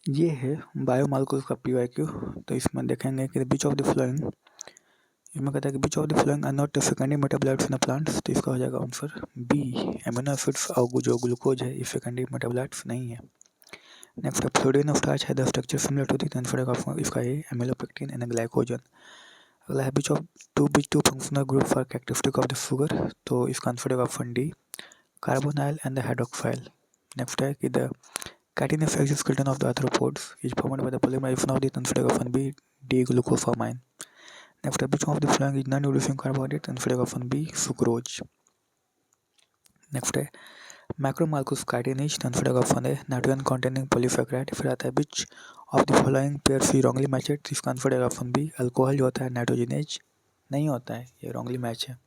ये है बायोमॉलिक्यूल्स का पीवाईक्यू। तो इसमें देखेंगे कि विच ऑफ द फॉलोइंग, इसमें कहता है कि which of the following are not secondary metabolites in plants. तो इसका हो जाएगा आंसर बी, एमिनो एसिड्स और जो ग्लूकोज है ये सेकेंडरी मेटाबोलाइट्स नहीं है। नेक्स्ट है फ्लोरीन ऑफ स्टार्च है the structure similar to the answer of इसका ए एमिलोपेक्टिन एंड ग्लाइकोजन। अगला है which two functional group are characteristic of the sugar. तो इसका आंसर होगा option D, carbonyl and the hydroxyl. Next है कि the catenase exoskeleton of the arthropods is formed by the polymerization of the considered often be D-glucosamine. Next, which of the following is non-reducing carbohydrate? Considered often be sucrose. Next है macromolecules chitinase considered often है nitrogen containing polysaccharide। फिर आता है which of the following pairs is wrongly matched? इसका considered often be alcohol जो होता है nitrogenase नहीं होता है, ये wrongly match है।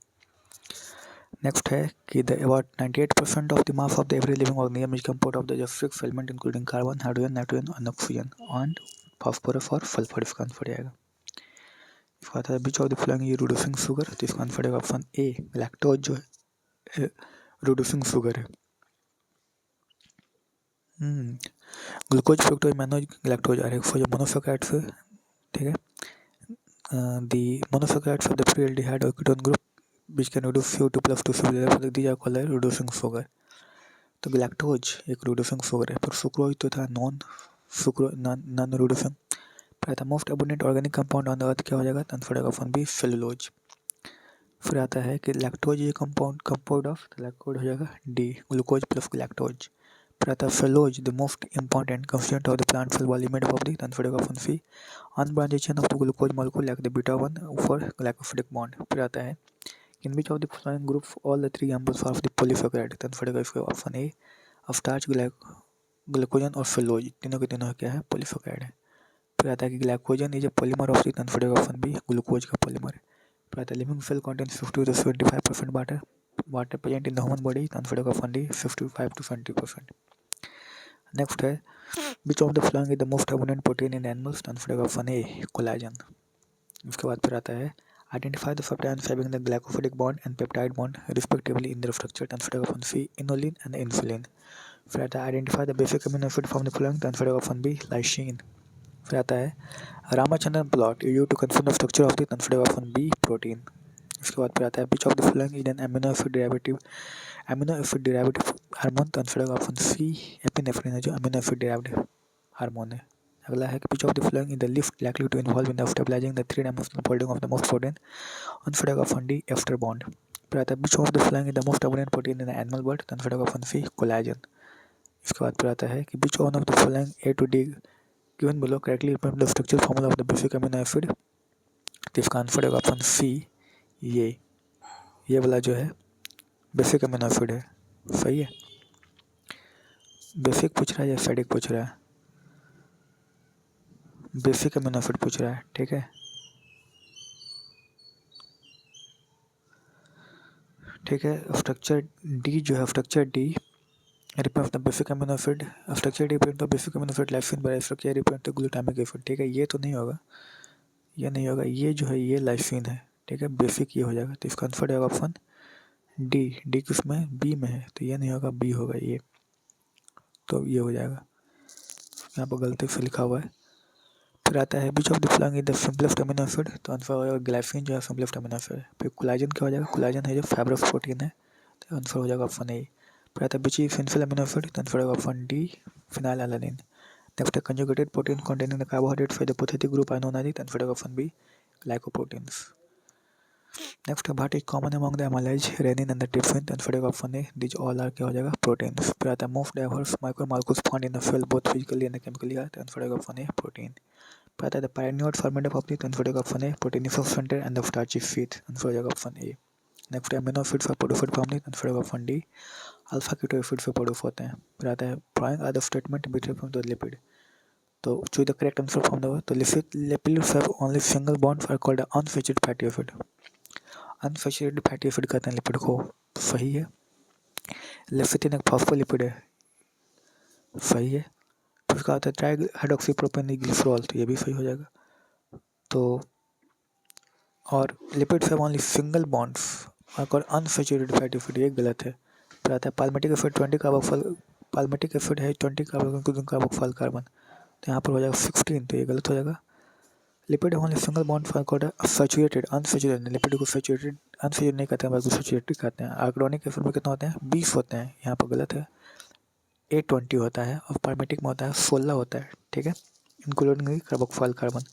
नेक्स्ट है कि the about 98% of the mass of the every living organism is composed of the just 6 element including carbon, hydrogen, nitrogen and oxygen and phosphorus और सल्फर। इसका आंसर आएगा। इसका आता है which of the following is reducing sugar. तो इसका answer आएगा option A, lactose जो है रिड्यूसिंग शुगर है। Glucose, fructose, mannose, lactose are monosaccharides है, ठीक है। The monosaccharides of the free aldehyde और ketone group which can reduce CO2 plus 2 sugar, these are called reducing sugar। तो galactose एक reducing sugar है, पर सुक्रोज तो था नॉन रिड्यूसिंग। फिर आता है most abundant organic compound on the earth, क्या हो जाएगा? आंसर होगा ऑप्शन बी, सेलुलोज। फिर आता है कि लैक्टोज ये कंपाउंड ऑफ, तो लैक्टोज हो जाएगा डी, ग्लूकोज प्लस लैक्टोज। फिर आता है cellulose the most important constituent of the plant cell wall limit of the, answer होगा option C, unbranching of the glucose molecule like the beta 1 for glycosidic bond. फिर आता है in which of the following group all the three examples of the polysaccharide, तो answer होगा इसका option A, starch, glycogen और cellulose, तीनों के तीनों क्या है? पॉलीसैकेराइड है। फिर आता है कि glycogen is a polymer of the, answer होगा ऑप्शन बी, ग्लूकोज का पॉलीमर है। फिर आता है living cell contains 50 to 75% water present in the human body, answer होगा ऑप्शन डी, 55 to 70%। नेक्स्ट है which of the following is the most abundant protein in animals, answer होगा option A, collagen. उसके बाद फिर आता है identify the substances having the glycosidic bond and peptide bond respectively in their structure, answer होगा option C, inulin and insulin. फिर आता है identify the basic amino acid from the following, answer होगा ऑप्शन बी, लाइसिन। फिर आता है Ramachandran plot use to confirm the structure of the, answer होगा option B, protein. इसके बाद फिर आता है which of the following is an amino acid derivative hormone, answer होगा ऑप्शन सी, एपिनेफ्रिन है जो अमीनो एसिड डेरिवेटिव हार्मोन है। अगला है कि which of the following in the list likely to involve in the stabilising the three dimensional folding of the most protein, answer होगा option D, ester bond. फिर आता है which of the following is the most abundant protein in the animal body, answer होगा option C, collagen. इसके बाद फिर आता है कि which one of the following A to D given below correctly represent the structure formula of the basic amino acid. तो इसका answer होगा ऑप्शन सी, ये वाला जो है बेसिक अमीनो एसिड है। सही है। बेसिक पूछ रहा है या एसिडिक पूछ रहा है? बेसिक अमीनो एसिड पूछ रहा है, ठीक है। ठीक है, स्ट्रक्चर डी जो है, structure D represent the basic amino acid, structure D represent the basic amino acid lysine, by structure represent the glutamic acid, ठीक है। ये तो नहीं होगा, ये नहीं होगा, ये जो है ये लाइसिन है, ठीक है। बेसिक ये हो जाएगा, तो इसका आंसर होगा ऑप्शन डी। डी किसमें? बी में है, तो ये नहीं होगा, बी होगा ये, तो ये हो जाएगा। यहाँ पर गलती से लिखा हुआ है। फिर आता है which of the following is the simplest amino acid, तो आंसर हो जाएगा ग्लाइसिन जो है सिंपलेस्ट अमीनो एसिड है। फिर कोलाजन क्या हो जाएगा? कोलाजन है जो फाइब्रस प्रोटीन है, तो आंसर हो जाएगा ऑप्शन ए। फिर आता है which is essential amino acid, तो आंसर होगा ऑप्शन डी, फिनाइलएलानिन। नेक्स्ट है conjugated protein containing the carbohydrates for the apathetic group are known as, the answer option B, glycoproteins। Next है what is common among the amylase, renin and the trypsin, तो answer option A, this all are क्या हो जाएगा? Proteins. फिर आता है most diverse micromolecules found in the cell both physically and chemically, तो answer option A, protein. फिर आता है the pioneer ferment of the, तो answer option A, proteinases centre and the starchy sheath, answer option A. Next है amino acids are produced from the, answer option D, alpha keto acid से produce होते हैं। फिर आता है drawing are the statement between from the lipid, तो choose the correct answer from the, तो lipids have only single bonds are called unsaturated fatty acid. Unsaturated fatty acid कहते हैं लिपिड को, सही है। लेसिथिन एक फॉस्फोलिपिड है, सही है। फिर उसका आता है ट्राई हाइड्रोक्सी प्रोपेनग्लिसरॉल, तो ये भी सही हो जाएगा। तो और lipids have only single bonds are called unsaturated fatty acid, ये गलत है। फिर आता है palmitic acid 20 carboxyl, palmitic acid है 20 कार्बोक्सिल कार्बन, तो यहाँ पर हो जाएगा 16, तो ये गलत हो जाएगा। Lipid only single bond for saturated unsaturated, lipid को सैचुरेटेड अनसैचुरेटेड नहीं कहते हैं बल्कि सैचुरेटेड कहते हैं। आर्गोनिक एसिड में कितना होते हैं 20 होते हैं, यहाँ पर गलत है, 820 होता है, और पारमेटिक में होता है 16 होता है, ठीक है, इंक्लूडिंग कार्बोक्सिल कार्बन।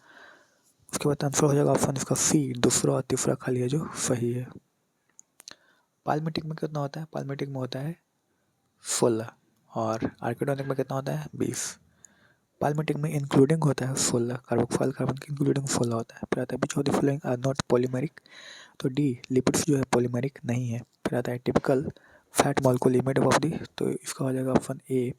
उसके बाद आंसर हो जाएगा ऑप्शन इसका सी, दूसरा और तीसरा खाली है जो सही है। पालमेटिक में कितना होता है, पालमेटिक में होता है 16, और आर्किडोनिक में कितना होता है 20। पालमेटिक में इंक्लूडिंग होता है 16, कार्बोक्सिल कार्बन की इंक्लूडिंग 16 होता है। फिर आता है which of the following are not polymeric, तो डी लिपिड्स जो है पॉलीमेरिक नहीं है। फिर आता है typical fat molecule made up of the, तो इसका हो जाएगा option A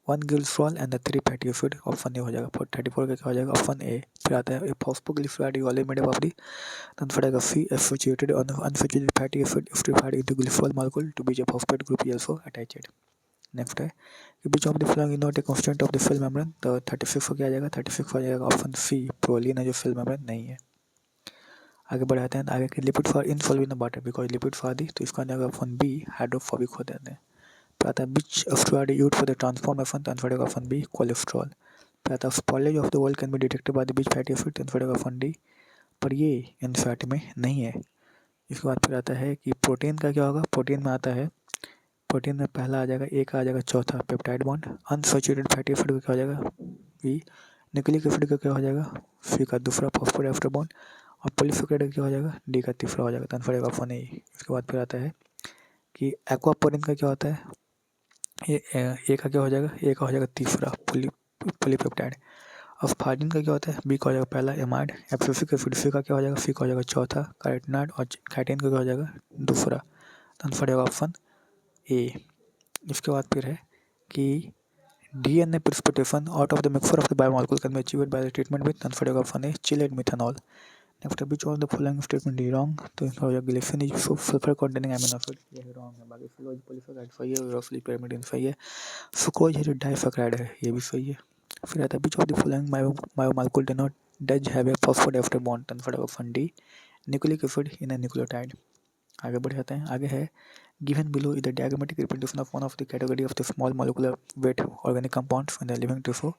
1 glycerol and 3 fatty acid, option A हो जाएगा 34 का क्या हो जाएगा ऑप्शन ए। फिर आता है phosphoglyceride is always made up of the, तो आंसर आएगा C associated unsaturated fatty acid if divided into glycerol molecule to be a phosphate group is also attached. Next है कि which of the following is not a constant of the cell membrane, तो 36 को क्या आ जाएगा 36 हो जाएगा option सी proline है जो सेल मेम्ब्रेन नहीं है। आगे बढ़ाते हैं, आगे के lipid for insoluble in water because lipid for the, तो इसका आ जाएगा ऑप्शन बी हाइड्रोफोबिक हो जाते हैं। फिर आता है which steroid used for the transformation, तो आंसर आएगा ऑप्शन बी कोलेस्ट्रॉल। फिर आता है spoilage of the oil can be detected by the which fatty acid, तो आंसर आएगा ऑप्शन डी, पर ये इन फैट में नहीं है। इसके बाद फिर आता है कि प्रोटीन का क्या होगा, प्रोटीन में आता है, प्रोटीन में पहला आ जाएगा ए का आ जाएगा चौथा peptide bond, unsaturated fatty acid का क्या हो जाएगा बी, न्यूक्लिक एसिड का क्या हो जाएगा सी का दूसरा फॉस्फोडाइएस्टर बॉन्ड, और पॉलीसैकेराइड का क्या हो जाएगा डी का तीसरा हो जाएगा, तो आंसर आएगा ऑप्शन ए। इसके बाद फिर आता है कि एक्वापोरिन का क्या होता है, ए का क्या हो जाएगा, ए का हो जाएगा तीसरा पॉलीपेप्टाइड। अस्पार्जिन का क्या होता है बी का हो जाएगा पहला एमाइड, एब्सिसिक एसिड सी का क्या हो जाएगा सी का हो जाएगा चौथा कैरोटीनॉइड, और कैटीन का क्या हो जाएगा दूसरा, तो आंसर आएगा ऑप्शन ए। इसके बाद फिर है कि DNA precipitation out of the mixture of the biomolecule can be achieved by the treatment with, answer आएगा option A chilled methanol। Next which of the following statement is wrong, तो इसका हो जाएगा glycerine is sulphur containing amino acid, ये wrong है। बाकी flows polysaccharide सही है, यूरोफिल pyrimidine सही है, सुक्रोज है जो डाइसैकेराइड है ये भी सही है। फिर आता है which of the following biomolecule do not does have a phosphodiester bond, तो आंसर आएगा option D nucleic acid in A nucleotide. आगे बढ़ जाते हैं, आगे है given below is the diagrammatic representation of one of the category of the small molecular weight organic compounds in the living tissue,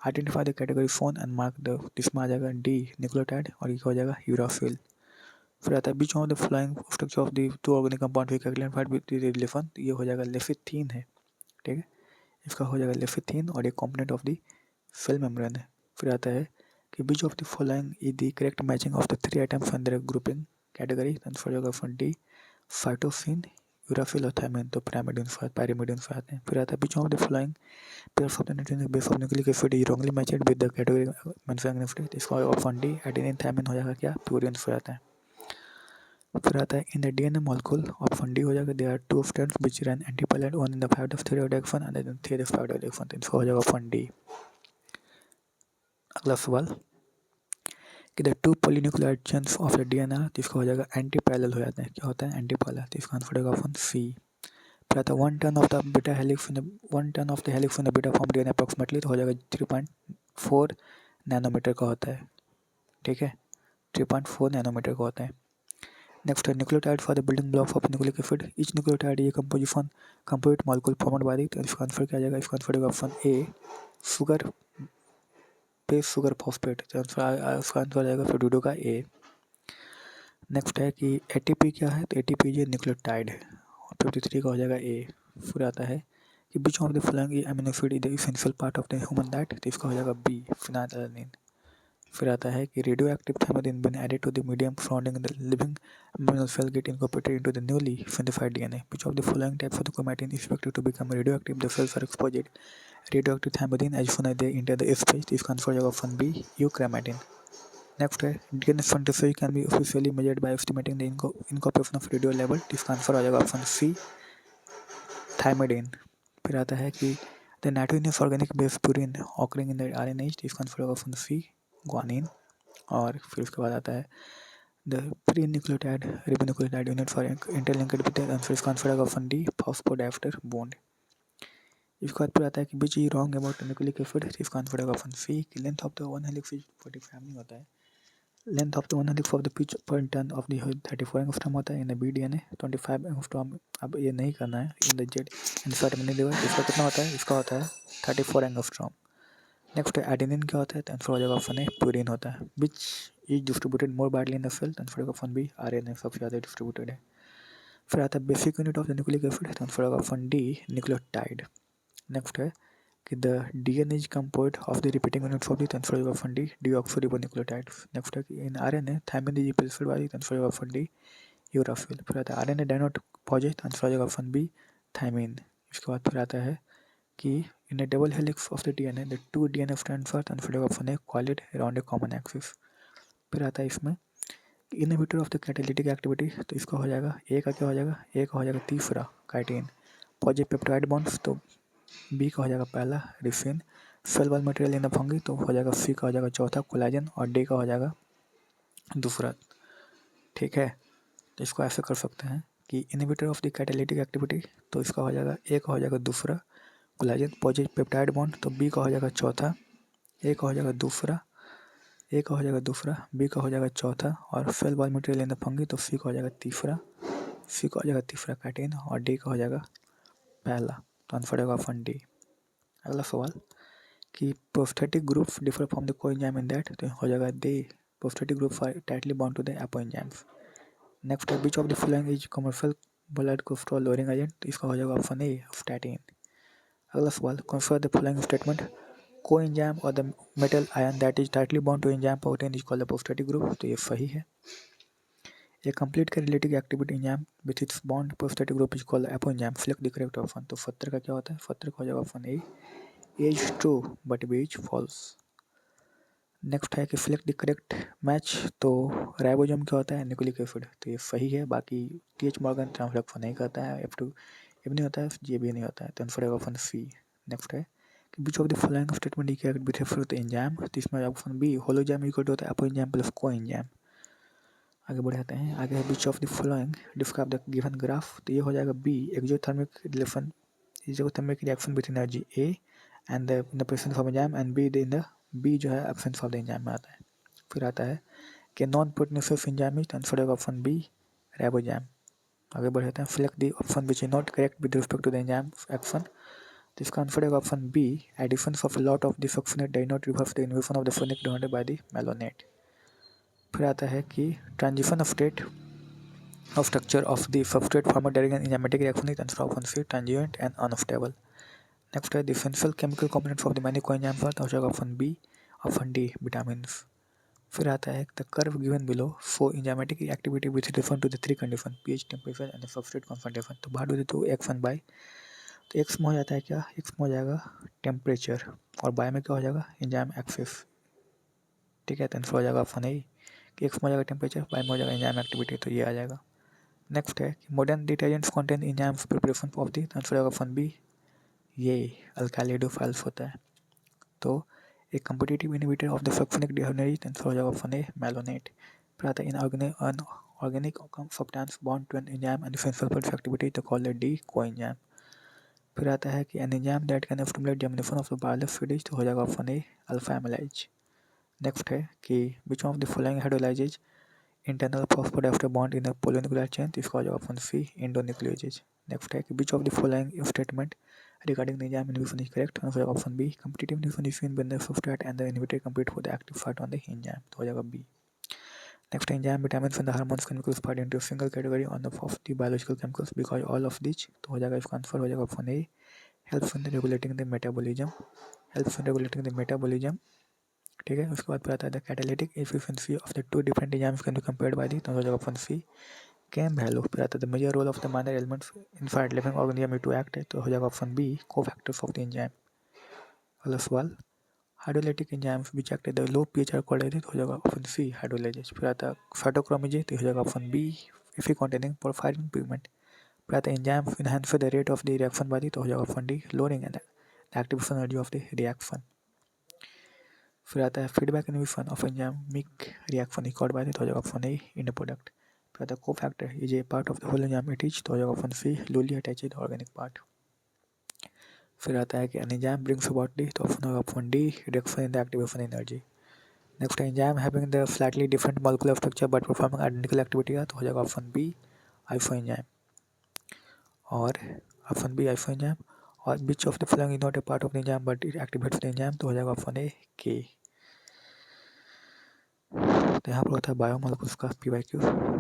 identify the category shown and mark the, इसमें आ जाएगा D nucleotide और ये हो जाएगा यूराफिल। फिर आता है which of the following structure of the two organic compound we classified with relation, ये हो जाएगा लेफिथीन है, ठीक है, इसका हो जाएगा लेफिथीन और एक component of the cell membrane है। फिर आता है कि which of the following is the correct matching of the 3 items under grouping category, answer होगा ऑप्शन डी साइटोसिन यूराफिल और थायमिन, तो pyrimidine से आते हैं। फिर आता है which of the following pairs of the nitrogen base of nucleic acid is wrongly matched with the category mentioned given, इसका ऑप्शन डी एडेनिन थायमिन हो जाएगा क्या प्यूरिन से आता है। फिर आता है in the DNA molecule, option D हो जाएगा there are 2 strands which run antiparallel one in the 5 of three direction and then 3 of 5 direction, तो इसका हो जाएगा ऑप्शन डी। अगला सवाल कि the 2 polynucleotide chains of the DNA, जिसका हो जाएगा एंटी पैरेलल हो जाते हैं, क्या होता है एंटी पैरेलल, तो इसका आंसर होगा ऑप्शन सी। फिर आता है 1 turn of the beta helix in 1 turn of the helix in the beta form DNA approximately, तो हो जाएगा 3.4 नैनोमीटर का होता है, ठीक है, 3.4 नैनोमीटर का होता है। नेक्स्ट है nucleotide for the building blocks of nucleic acid, each nucleotide ये composite molecule formed by the, तो इसका आंसर क्या आ जाएगा, इसका आंसर होगा option A sugar base sugar phosphate, तो उसका आंसर आ जाएगा फ्लूडिडो का ए। नेक्स्ट है कि एटीपी क्या है, तो एटीपी ये न्यूक्लियोटाइड है, 53 का हो जाएगा ए। फिर आता है कि which of the following amino acid is the essential part of the human diet, तो इसका हो जाएगा बी फिनाइलएलानाइन। फिर आता है कि radioactive thymine been added to the medium surrounding the living amino cell get incorporated into the newly synthesised DNA, which of the following types of the chromatin is expected to become radioactive, the cells are exposed radioactive thymine as soon as they enter the space, तो इसका answer हो जाएगा option B euchromatin. Next है DNA synthesis can be officially measured by estimating the incorporation of radio level, इसका answer हो जाएगा option C thymidine. फिर आता है कि the nitrogenous organic base purine occurring in the RNA, इसका आंसर होगा ऑप्शन सी ग्वानिन। और फिर उसके बाद आता है the pre nucleotide ribonucleotide unit for interlinked with the answer, इसका आंसर होगा ऑप्शन डी फॉस्फोडाइएस्टर बॉन्ड। इसके बाद फिर आता है कि which is wrong about nucleic acid, इसका आंसर होगा ऑप्शन सी कि length of the one helix 45 नहीं होता है, length of the one helix of the pitch per turn of the 34 angstrom होता है in the B DNA 25 angstrom. अब ये नहीं करना है in the Z in short mini level, इसका कितना होता है, इसका होता है 34 एंगस्ट्रॉम। नेक्स्ट है एडेनिन क्या होता है, तो आंसर हो जाएगा ऑप्शन ए प्यूरिन होता है। Which is distributed more widely in the cell, तो आंसर होगा ऑप्शन बी आरएनए सबसे ज़्यादा डिस्ट्रीब्यूटेड है। फिर आता है basic unit of the nucleic acid, तो आंसर होगा ऑप्शन डी न्यूक्लियोटाइड। नेक्स्ट है कि the DNA is composed of the repeating units of the, तो आंसर होगा ऑप्शन डी डीऑक्सोरिबोन्यूक्लियोटाइड्स। नेक्स्ट है कि in RNA thymine is prepared by, तो answer होगा ऑप्शन डी यूरासिल। फिर आता है आरएनए डाइनोट पॉजिट, तो आंसर हो जाएगा ऑप्शन बी थायमिन। इसके बाद फिर आता है कि इन a double helix of the DNA the two DNA strands are transferred often coiled around a common axis। फिर आता है इसमें inhibitor of the catalytic activity, तो इसका हो जाएगा ए का क्या हो जाएगा, ए का हो जाएगा तीसरा काइटिन। पॉलीपेप्टाइड बॉन्ड्स, तो बी का हो जाएगा पहला ricin. Cell wall material in the fungi, तो हो जाएगा सी का हो जाएगा चौथा कोलाजन, और डी का हो जाएगा दूसरा। ठीक है, तो इसको ऐसे कर सकते हैं कि inhibitor of the catalytic activity, तो इसका हो जाएगा ए का हो जाएगा दूसरा कोलाजन पॉजिटिव पेप्टाइड बॉन्ड, तो बी का हो जाएगा चौथा, ए का हो जाएगा दूसरा, ए का हो जाएगा दूसरा, बी का हो जाएगा चौथा, और cell wall material in the fungi, तो सी का हो जाएगा तीसरा, सी का हो जाएगा तीसरा काइटिन, और डी का हो जाएगा पहला, तो आंसर होगा ऑप्शन डी। अगला सवाल कि prosthetic groups differ from the coenzyme in that, तो हो जाएगा they prosthetic groups are tightly bound to the apoenzymes. Next है which of the following is commercial blood cholesterol lowering agent, तो इसका हो जाएगा ऑप्शन ए स्टैटिन। अगला सवाल consider the following statement coenzyme और the metal ion that is tightly bound to enzyme protein is called the prosthetic group, तो ये सही है। ए complete catalytic activity enzyme with its bond prosthetic group is called apoenzyme. Select the correct option, तो फत्र का क्या होता है, फत्र का हो जाएगा option A is true but B is false. Next है कि सिलेक्ट द करेक्ट मैच, तो राइबोसोम क्या होता है, न्यूक्लिक एसिड, तो ये सही है। बाकी टीएच मॉर्गन ट्रांसलेक्शन नहीं करता है, F2 ये भी नहीं होता है, ये भी नहीं होता है, तो आंसर है ऑप्शन सी। नेक्स्ट है कि which of the following statement is correct with refer to the enzyme, तो इसमें option B holoenzyme equal to होता है अपोएंजाइम प्लस कोएंजाइम। आगे बढ़ाते हैं, आगे है which of the following describe the given graph, तो ये हो जाएगा B exothermic relation exothermic reaction with energy A and the presence of enzyme, and B in the B जो है एब्सेंस ऑफ द एंजाइम में आता है। फिर आता है कि non proteinaceous enzyme is, answer होगा ऑप्शन बी राइबोसोम। आगे बढ़ते हैं, select the option which is not correct with respect to the enzyme action, तो इसका आंसर होगा option B addition of lot of the succinate does not reverse the invasion of the phonic demanded by the malonate. फिर आता है कि transition of state of structure of the substrate formed during an enzymatic reaction is answer option C transient and unstable। Next है the essential chemical components of the many coenzymes are, तो हो जाएगा option B option D vitamins. फिर आता है the curve given below for enzymatic activity with refer to the three condition pH temperature and substrate concentration, तो बाहर दे तो एक्स वन बाई, तो एक्स में हो जाता है क्या, एक्स में हो जाएगा टेम्परेचर, और बाय में क्या हो जाएगा एंजाइम एक्सेस। ठीक है, तो आंसर हो जाएगा ऑप्शन ए कि एक्स में हो जाएगा टेम्परेचर, बाय में हो जाएगा एंजाइम एक्टिविटी, तो ये आ जाएगा। नेक्स्ट है कि modern detergents contain enzymes preparation of the, answer होगा ऑप्शन बी ये अल्काइलिडोफाइल्स होता है। तो एक competitive inhibitor of the succinic dehydrate, answer हो जाएगा ऑप्शन ए मेलोनेट। फिर आता है inorganic substance bond to an enzyme and essential for activity, तो कॉल्ड डी कोएंजाइम। फिर आता है कि an enzyme that can stimulate germination of the barley seeds, तो हो जाएगा ऑप्शन ए अल्फा एमिलाइज। नेक्स्ट है कि which of the following hydrolyses internal phosphodiester bond in the polynuclear chain, तो इसका हो जाएगा ऑप्शन सी इंडोन्यूक्लियोजेज। नेक्स्ट है कि which of the following statement regarding the enzyme inhibition is correct, answer option B competitive inhibition is seen when the substrate and the inhibitor compete for the active site on the enzyme, तो हो जाएगा B। next enzyme vitamins and the hormones can be classified into a single category on the of the biological chemicals because all of these, तो हो जाएगा इसका answer हो जाएगा option A helps in regulating the metabolism, helps in regulating the metabolism। ठीक है, उसके बाद फिर आता है the catalytic efficiency of the to different enzymes can be compared bye the, तो हो जाएगा ऑप्शन सी केम वैल्यू। फिर आता है the major role of the minor elements inside living organism to act, तो हो जाएगा option B cofactors of the enzyme. अगला सवाल hydrolytic enzymes which act the low pH are called, तो हो जाएगा ऑप्शन सी हाइड्रोलाइजेज। फिर आता है साइटोक्रोमेज, तो हो जाएगा ऑप्शन बी इफी कॉन्टेनिंग पोरफायरिन पिगमेंट। फिर आता है enzymes enhance the rate of the reaction by, तो हो जाएगा option D lowering the activation energy of the reaction. फिर आता है feedback inhibition of enzymic reaction is called by, तो हो जाएगा ऑप्शन ए इन प्रोडक्ट। फिर आता है cofactor is a part of the whole enzyme it is, तो हो जाएगा ऑप्शन सी लूली अटैच्ड ऑर्गेनिक पार्ट। फिर आता है कि an enzyme brings about D, तो ऑप्शन होगा option D reduction in the activation energy. Next enzyme having the slightly different molecular structure but performing identical activity, तो हो जाएगा ऑप्शन बी आइसो एंजाइम, और ऑप्शन बी आइसो एंजाइम। और which of the following is not A part of the enzyme but it activates the enzyme, तो हो जाएगा option ए के। तो यहाँ पर होता है बायोमोलेकुल्स का PYQ।